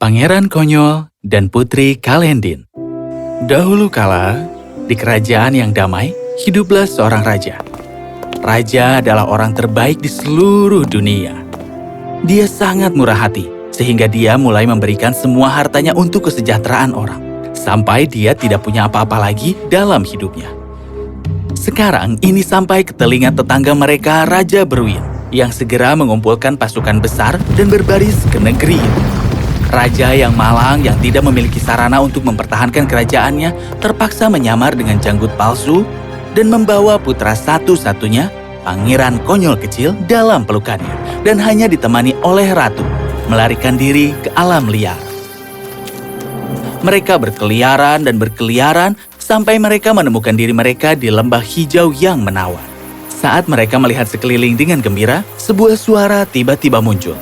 Pangeran Konyol dan Putri Kalendin. Dahulu kala, di kerajaan yang damai, hiduplah seorang raja. Raja adalah orang terbaik di seluruh dunia. Dia sangat murah hati, sehingga dia mulai memberikan semua hartanya untuk kesejahteraan orang, sampai dia tidak punya apa-apa lagi dalam hidupnya. Sekarang ini sampai ke telinga tetangga mereka, Raja Berwin, yang segera mengumpulkan pasukan besar dan berbaris ke negeri itu. Raja yang malang yang tidak memiliki sarana untuk mempertahankan kerajaannya terpaksa menyamar dengan janggut palsu dan membawa putra satu-satunya, Pangeran Konyol kecil, dalam pelukannya dan hanya ditemani oleh ratu, melarikan diri ke alam liar. Mereka berkeliaran dan berkeliaran sampai mereka menemukan diri mereka di lembah hijau yang menawan. Saat mereka melihat sekeliling dengan gembira, sebuah suara tiba-tiba muncul.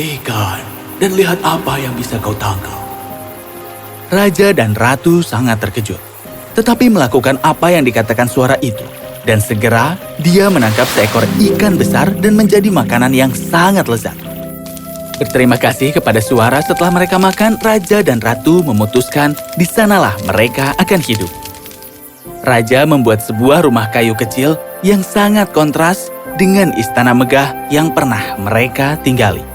Ikan. Dan lihat apa yang bisa kau tangkap. Raja dan ratu sangat terkejut, tetapi melakukan apa yang dikatakan suara itu. Dan segera dia menangkap seekor ikan besar dan menjadi makanan yang sangat lezat. Berterima kasih kepada suara setelah mereka makan, raja dan ratu memutuskan di sanalah mereka akan hidup. Raja membuat sebuah rumah kayu kecil yang sangat kontras dengan istana megah yang pernah mereka tinggali.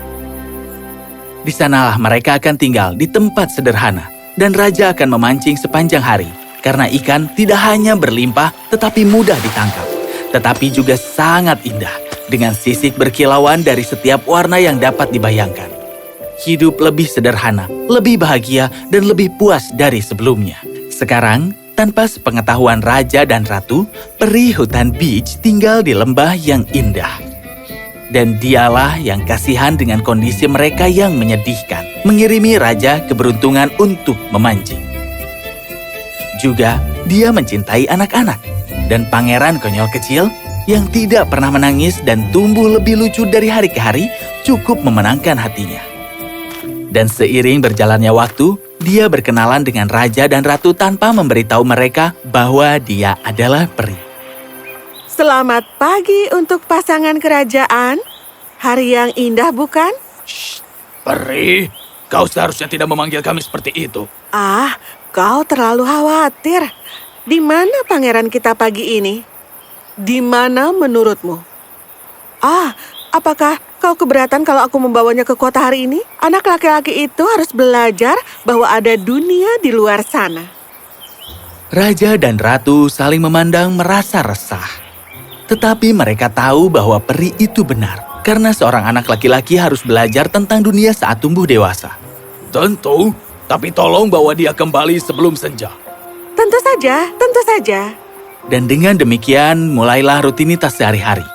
Di sanalah mereka akan tinggal di tempat sederhana, dan raja akan memancing sepanjang hari, karena ikan tidak hanya berlimpah tetapi mudah ditangkap, tetapi juga sangat indah, dengan sisik berkilauan dari setiap warna yang dapat dibayangkan. Hidup lebih sederhana, lebih bahagia, dan lebih puas dari sebelumnya. Sekarang, tanpa sepengetahuan raja dan ratu, peri hutan beach tinggal di lembah yang indah. Dan dialah yang kasihan dengan kondisi mereka yang menyedihkan, mengirimi raja keberuntungan untuk memancing. Juga dia mencintai anak-anak, dan Pangeran Konyol kecil yang tidak pernah menangis dan tumbuh lebih lucu dari hari ke hari cukup memenangkan hatinya. Dan seiring berjalannya waktu, dia berkenalan dengan raja dan ratu tanpa memberitahu mereka bahwa dia adalah peri. Selamat pagi untuk pasangan kerajaan. Hari yang indah, bukan? Shh, peri, kau seharusnya tidak memanggil kami seperti itu. Ah, kau terlalu khawatir. Di mana pangeran kita pagi ini? Di mana menurutmu? Ah, apakah kau keberatan kalau aku membawanya ke kota hari ini? Anak laki-laki itu harus belajar bahwa ada dunia di luar sana. Raja dan ratu saling memandang merasa resah. Tetapi mereka tahu bahwa peri itu benar, karena seorang anak laki-laki harus belajar tentang dunia saat tumbuh dewasa. Tentu, tapi tolong bawa dia kembali sebelum senja. Tentu saja, tentu saja. Dan dengan demikian, mulailah rutinitas sehari-hari.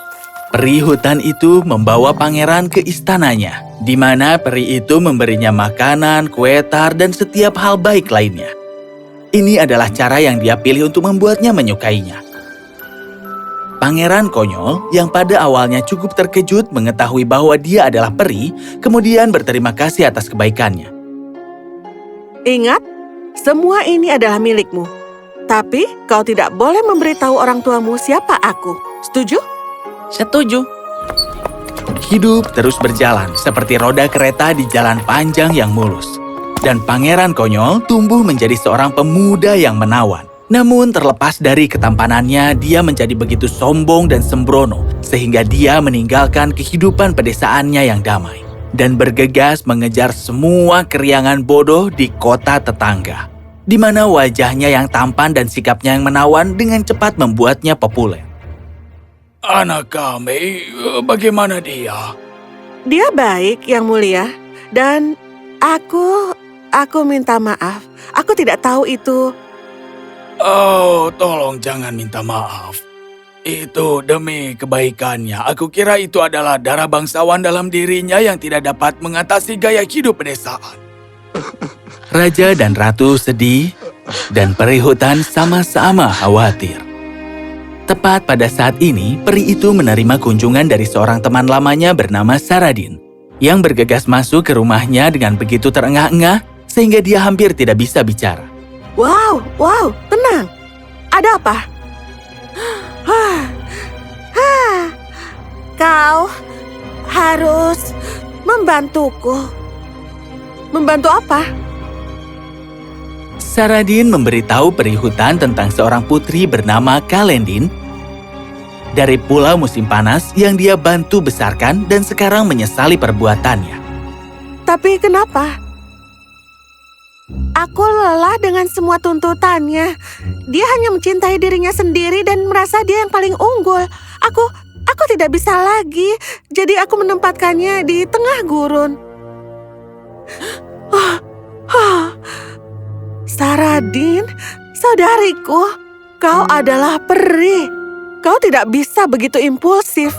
Peri hutan itu membawa pangeran ke istananya, di mana peri itu memberinya makanan, kue tar, dan setiap hal baik lainnya. Ini adalah cara yang dia pilih untuk membuatnya menyukainya. Pangeran Konyol yang pada awalnya cukup terkejut mengetahui bahwa dia adalah peri, kemudian berterima kasih atas kebaikannya. Ingat, semua ini adalah milikmu. Tapi kau tidak boleh memberitahu orang tuamu siapa aku. Setuju? Setuju. Hidup terus berjalan seperti roda kereta di jalan panjang yang mulus. Dan Pangeran Konyol tumbuh menjadi seorang pemuda yang menawan. Namun terlepas dari ketampanannya, dia menjadi begitu sombong dan sembrono, sehingga dia meninggalkan kehidupan pedesaannya yang damai, dan bergegas mengejar semua keriangan bodoh di kota tetangga, di mana wajahnya yang tampan dan sikapnya yang menawan dengan cepat membuatnya populer. Anak kami, bagaimana dia? Dia baik, Yang Mulia. Dan aku minta maaf. Aku tidak tahu itu. Oh, tolong jangan minta maaf. Itu demi kebaikannya. Aku kira itu adalah darah bangsawan dalam dirinya yang tidak dapat mengatasi gaya hidup pedesaan. Raja dan ratu sedih, dan peri hutan sama-sama khawatir. Tepat pada saat ini, peri itu menerima kunjungan dari seorang teman lamanya bernama Saradin, yang bergegas masuk ke rumahnya dengan begitu terengah-engah, sehingga dia hampir tidak bisa bicara. Wow, tenang. Ada apa? Kau harus membantuku. Membantu apa? Saradin memberitahu peri hutan tentang seorang putri bernama Kalendin dari pulau musim panas yang dia bantu besarkan dan sekarang menyesali perbuatannya. Tapi kenapa? Aku lelah dengan semua tuntutannya. Dia hanya mencintai dirinya sendiri dan merasa dia yang paling unggul. Aku tidak bisa lagi, jadi aku menempatkannya di tengah gurun. Saradin, saudariku, kau adalah peri. Kau tidak bisa begitu impulsif.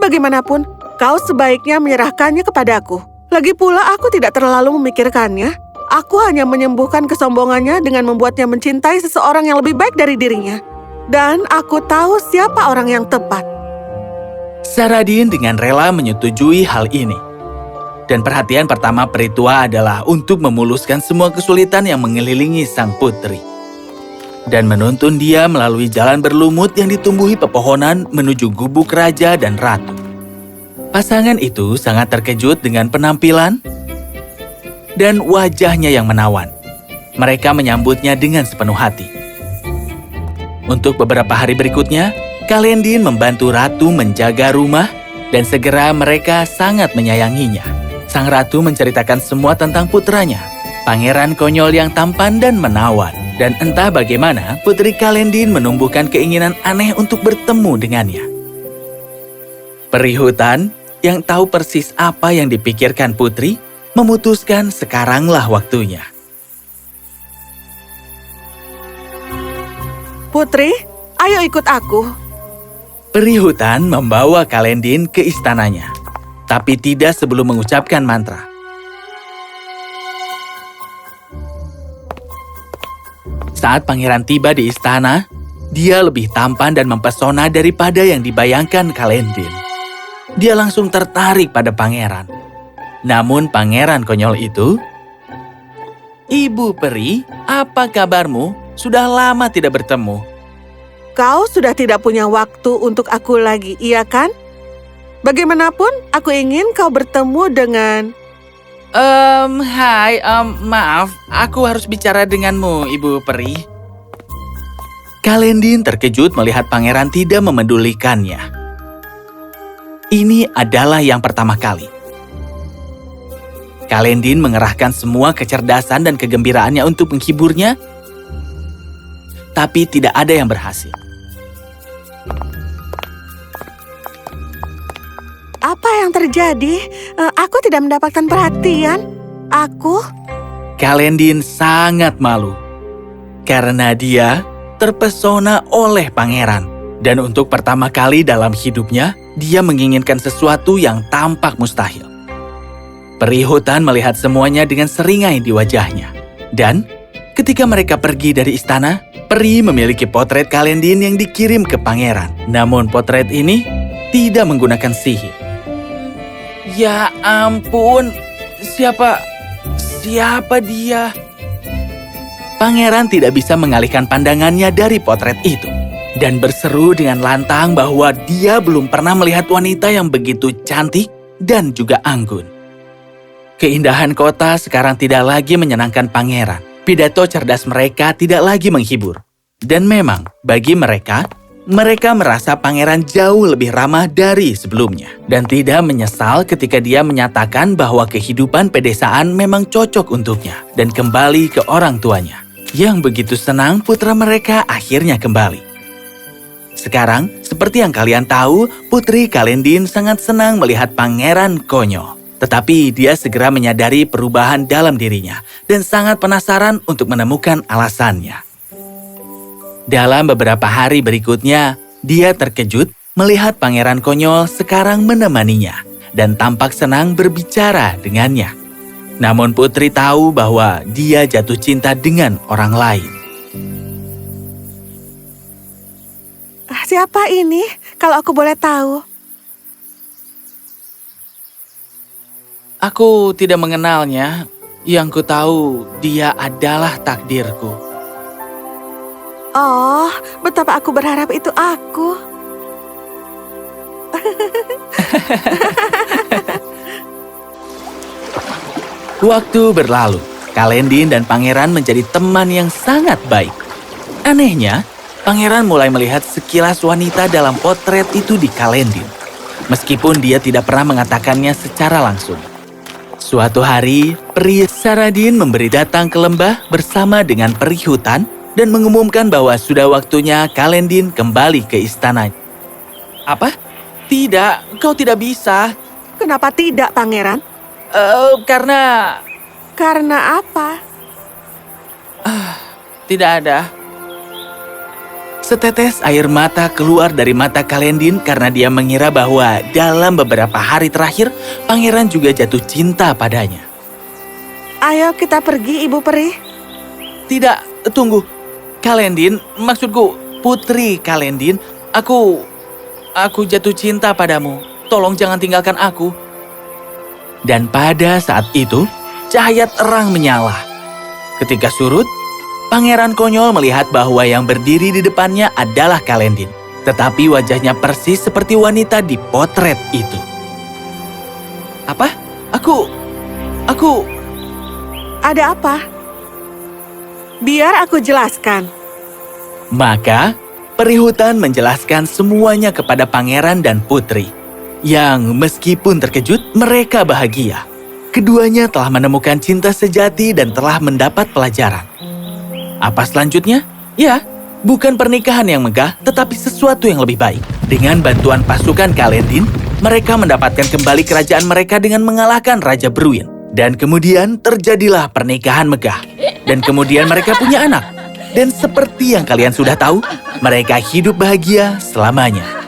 Bagaimanapun, kau sebaiknya menyerahkannya kepadaku. Lagi pula aku tidak terlalu memikirkannya. Aku hanya menyembuhkan kesombongannya dengan membuatnya mencintai seseorang yang lebih baik dari dirinya. Dan aku tahu siapa orang yang tepat. Saradin dengan rela menyetujui hal ini. Dan perhatian pertama peri tua adalah untuk memuluskan semua kesulitan yang mengelilingi sang putri. Dan menuntun dia melalui jalan berlumut yang ditumbuhi pepohonan menuju gubuk raja dan ratu. Pasangan itu sangat terkejut dengan penampilan dan wajahnya yang menawan. Mereka menyambutnya dengan sepenuh hati. Untuk beberapa hari berikutnya, Kalendin membantu ratu menjaga rumah dan segera mereka sangat menyayanginya. Sang ratu menceritakan semua tentang putranya, pangeran konyol yang tampan dan menawan. Dan entah bagaimana, putri Kalendin menumbuhkan keinginan aneh untuk bertemu dengannya. Peri hutan yang tahu persis apa yang dipikirkan putri, memutuskan sekaranglah waktunya. Putri, ayo ikut aku. Peri hutan membawa Kalendin ke istananya, tapi tidak sebelum mengucapkan mantra. Saat pangeran tiba di istana, dia lebih tampan dan mempesona daripada yang dibayangkan Kalendin. Dia langsung tertarik pada pangeran. Namun pangeran konyol itu, "Ibu peri, apa kabarmu? Sudah lama tidak bertemu." Kau sudah tidak punya waktu untuk aku lagi, iya kan? Bagaimanapun, aku ingin kau bertemu dengan... Maaf, aku harus bicara denganmu, Ibu Peri. Kalendin terkejut melihat pangeran tidak memedulikannya. Ini adalah yang pertama kali. Kalendin mengerahkan semua kecerdasan dan kegembiraannya untuk menghiburnya, tapi tidak ada yang berhasil. Apa yang terjadi? Aku tidak mendapatkan perhatian. Kalendin sangat malu karena dia terpesona oleh pangeran. Dan untuk pertama kali dalam hidupnya, dia menginginkan sesuatu yang tampak mustahil. Peri hutan melihat semuanya dengan seringai di wajahnya. Dan ketika mereka pergi dari istana, peri memiliki potret Kalendin yang dikirim ke pangeran. Namun potret ini tidak menggunakan sihir. Ya ampun, siapa dia? Pangeran tidak bisa mengalihkan pandangannya dari potret itu dan berseru dengan lantang bahwa dia belum pernah melihat wanita yang begitu cantik dan juga anggun. Keindahan kota sekarang tidak lagi menyenangkan pangeran. Pidato cerdas mereka tidak lagi menghibur. Dan memang bagi mereka merasa pangeran jauh lebih ramah dari sebelumnya. Dan tidak menyesal ketika dia menyatakan bahwa kehidupan pedesaan memang cocok untuknya. Dan kembali ke orang tuanya. Yang begitu senang putra mereka akhirnya kembali. Sekarang, seperti yang kalian tahu, Putri Kalendin sangat senang melihat pangeran konyol. Tetapi dia segera menyadari perubahan dalam dirinya. Dan sangat penasaran untuk menemukan alasannya. Dalam beberapa hari berikutnya, dia terkejut melihat pangeran konyol sekarang menemaninya dan tampak senang berbicara dengannya. Namun putri tahu bahwa dia jatuh cinta dengan orang lain. Siapa ini, kalau aku boleh tahu? Aku tidak mengenalnya. Yang ku tahu, dia adalah takdirku. Oh, betapa aku berharap itu aku. Waktu berlalu, Kalendin dan pangeran menjadi teman yang sangat baik. Anehnya, pangeran mulai melihat sekilas wanita dalam potret itu di Kalendin, meskipun dia tidak pernah mengatakannya secara langsung. Suatu hari, peri Saradin memberi datang ke lembah bersama dengan peri hutan dan mengumumkan bahwa sudah waktunya Kalendin kembali ke istananya. Apa? Tidak, kau tidak bisa. Kenapa tidak, pangeran? Karena Karena apa? tidak ada. Setetes air mata keluar dari mata Kalendin karena dia mengira bahwa dalam beberapa hari terakhir, pangeran juga jatuh cinta padanya. Ayo kita pergi, Ibu Peri. Tidak, tunggu. Kalendin, maksudku Putri Kalendin, aku jatuh cinta padamu. Tolong jangan tinggalkan aku. Dan pada saat itu, cahaya terang menyala. Ketika surut, Pangeran konyol melihat bahwa yang berdiri di depannya adalah Kalendin, tetapi wajahnya persis seperti wanita di potret itu. Apa? Aku... Ada apa? Biar aku jelaskan. Maka, peri hutan menjelaskan semuanya kepada pangeran dan putri, yang meskipun terkejut, mereka bahagia. Keduanya telah menemukan cinta sejati dan telah mendapat pelajaran. Apa selanjutnya? Ya, bukan pernikahan yang megah, tetapi sesuatu yang lebih baik. Dengan bantuan pasukan Kalendin, mereka mendapatkan kembali kerajaan mereka dengan mengalahkan Raja Bruin. Dan kemudian terjadilah pernikahan megah. Dan kemudian mereka punya anak. Dan seperti yang kalian sudah tahu, mereka hidup bahagia selamanya.